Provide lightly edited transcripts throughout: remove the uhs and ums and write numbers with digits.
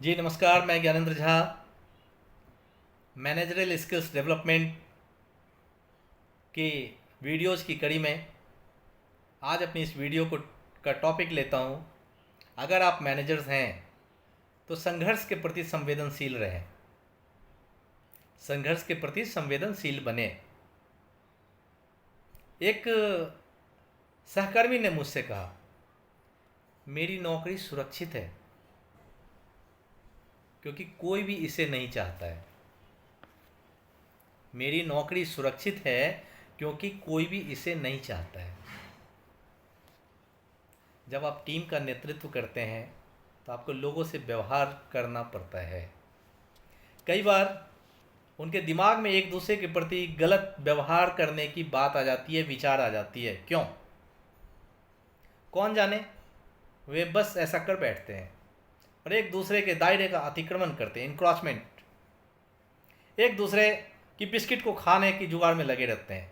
जी नमस्कार, मैं Gyanendra Jha managerial skills development की वीडियोज़ की कड़ी में आज अपनी इस वीडियो को का टॉपिक लेता हूँ। अगर आप मैनेजर्स हैं तो संघर्ष के प्रति संवेदनशील रहें, संघर्ष के प्रति संवेदनशील बने। एक सहकर्मी ने मुझसे कहा, मेरी नौकरी सुरक्षित है क्योंकि कोई भी इसे नहीं चाहता है। मेरी नौकरी सुरक्षित है क्योंकि कोई भी इसे नहीं चाहता है। जब आप टीम का नेतृत्व करते हैं तो आपको लोगों से व्यवहार करना पड़ता है। कई बार उनके दिमाग में एक दूसरे के प्रति गलत व्यवहार करने की बात आ जाती है, विचार आ जाती है। क्यों? कौन जाने, वे बस ऐसा कर बैठते हैं और एक दूसरे के दायरे का अतिक्रमण करते हैं, इंक्रोचमेंट। एक दूसरे की बिस्किट को खाने की जुगाड़ में लगे रहते हैं,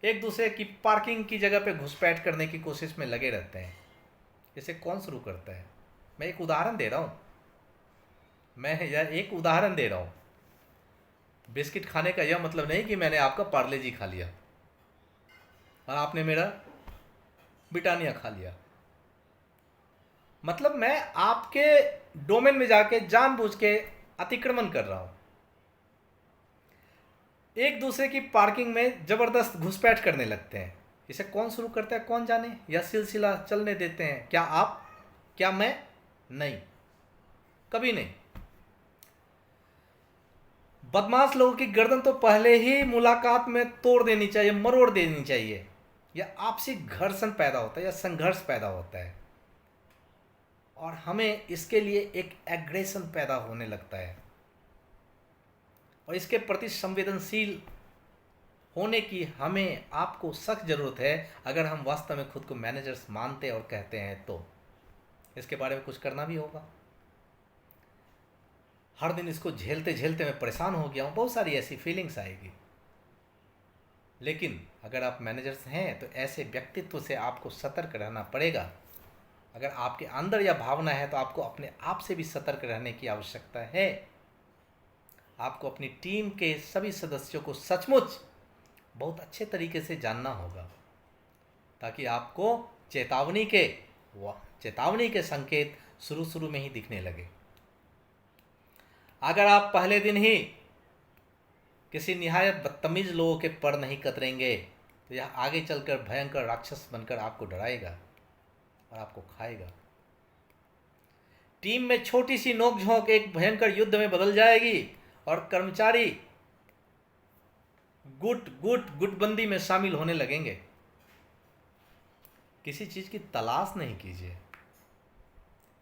एक दूसरे की पार्किंग की जगह पे घुसपैठ करने की कोशिश में लगे रहते हैं। इसे कौन शुरू करता है? मैं एक उदाहरण दे रहा हूँ, बिस्किट खाने का यह मतलब नहीं कि मैंने आपका पार्ले जी खा लिया और आपने मेरा ब्रिटानिया खा लिया। मतलब मैं आपके डोमेन में जाके जानबूझ के अतिक्रमण कर रहा हूं। एक दूसरे की पार्किंग में जबरदस्त घुसपैठ करने लगते हैं। इसे कौन शुरू करता है? कौन जाने। यह सिलसिला चलने देते हैं। क्या आप? क्या मैं? नहीं, कभी नहीं। बदमाश लोगों की गर्दन तो पहले ही मुलाकात में तोड़ देनी चाहिए, मरोड़ देनी चाहिए। या आपसी घर्षण पैदा होता है या संघर्ष पैदा होता है और हमें इसके लिए एक एग्रेशन पैदा होने लगता है और इसके प्रति संवेदनशील होने की हमें आपको सख्त ज़रूरत है। अगर हम वास्तव में खुद को मैनेजर्स मानते और कहते हैं तो इसके बारे में कुछ करना भी होगा। हर दिन इसको झेलते झेलते मैं परेशान हो गया हूँ, बहुत सारी ऐसी फीलिंग्स आएगी। लेकिन अगर आप मैनेजर्स हैं तो ऐसे व्यक्तित्व से आपको सतर्क रहना पड़ेगा। अगर आपके अंदर यह भावना है तो आपको अपने आप से भी सतर्क रहने की आवश्यकता है। आपको अपनी टीम के सभी सदस्यों को सचमुच बहुत अच्छे तरीके से जानना होगा ताकि आपको चेतावनी के संकेत शुरू शुरू में ही दिखने लगे। अगर आप पहले दिन ही किसी निहायत बदतमीज लोगों के पर नहीं कतरेंगे तो यह आगे चलकर भयंकर राक्षस बनकर आपको डराएगा और आपको खाएगा। टीम में छोटी सी नोकझोंक एक भयंकर युद्ध में बदल जाएगी और कर्मचारी गुटबंदी में शामिल होने लगेंगे। किसी चीज की तलाश नहीं कीजिए,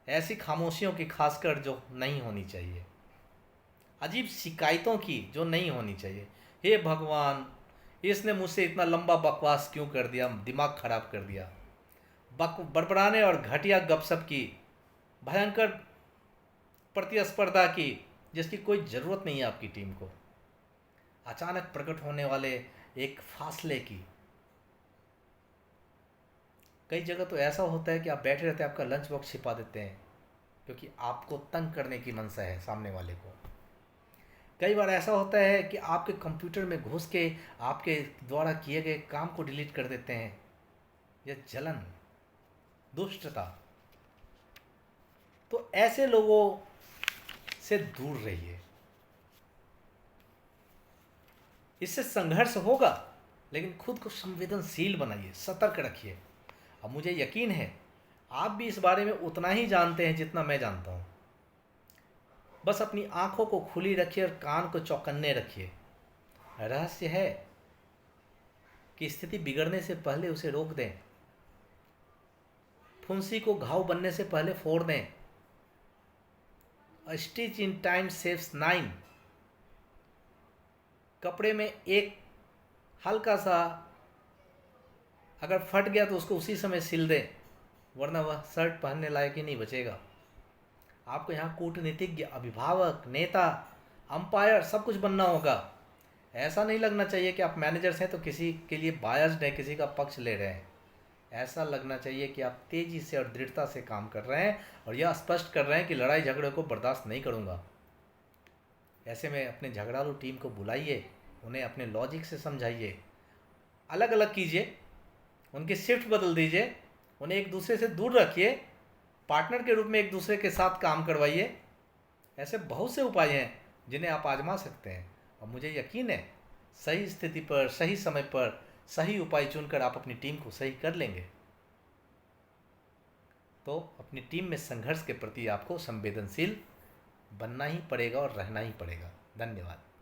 ऐसी खामोशियों की खासकर जो नहीं होनी चाहिए, अजीब शिकायतों की जो नहीं होनी चाहिए। हे भगवान, इसने मुझसे इतना लंबा बकवास क्यों कर दिया, दिमाग खराब कर दिया। बड़बड़ाने और घटिया गपशप की, भयंकर प्रतिस्पर्धा की जिसकी कोई ज़रूरत नहीं है आपकी टीम को, अचानक प्रकट होने वाले एक फासले की। कई जगह तो ऐसा होता है कि आप बैठे रहते हैं, आपका लंच बॉक्स छिपा देते हैं क्योंकि आपको तंग करने की मनसा है सामने वाले को। कई बार ऐसा होता है कि आपके कंप्यूटर में घुस के आपके द्वारा किए गए काम को डिलीट कर देते हैं। यह जलन, दुष्टता। तो ऐसे लोगों से दूर रहिए। इससे संघर्ष होगा लेकिन खुद को संवेदनशील बनाइए, सतर्क रखिए। अब मुझे यकीन है आप भी इस बारे में उतना ही जानते हैं जितना मैं जानता हूँ। बस अपनी आंखों को खुली रखिए और कान को चौकन्ने रखिए। रहस्य है कि स्थिति बिगड़ने से पहले उसे रोक दें, फुंसी को घाव बनने से पहले फोड़ दें। A stitch in time saves 9। कपड़े में एक हल्का सा अगर फट गया तो उसको उसी समय सिल दें, वरना वह शर्ट पहनने लायक ही नहीं बचेगा। आपको यहाँ कूटनीतिज्ञ, अभिभावक, नेता, अंपायर सब कुछ बनना होगा। ऐसा नहीं लगना चाहिए कि आप मैनेजर्स हैं तो किसी के लिए बायस्ड है, किसी का पक्ष ले रहे हैं। ऐसा लगना चाहिए कि आप तेज़ी से और दृढ़ता से काम कर रहे हैं और यह स्पष्ट कर रहे हैं कि लड़ाई झगड़े को बर्दाश्त नहीं करूँगा। ऐसे में अपने झगड़ालू टीम को बुलाइए, उन्हें अपने लॉजिक से समझाइए, अलग अलग कीजिए, उनकी शिफ्ट बदल दीजिए, उन्हें एक दूसरे से दूर रखिए, पार्टनर के रूप में एक दूसरे के साथ काम करवाइए। ऐसे बहुत से उपाय हैं जिन्हें आप आजमा सकते हैं और मुझे यकीन है सही स्थिति पर, सही समय पर सही उपाय चुनकर आप अपनी टीम को सही कर लेंगे। तो अपनी टीम में संघर्ष के प्रति आपको संवेदनशील बनना ही पड़ेगा और रहना ही पड़ेगा। धन्यवाद।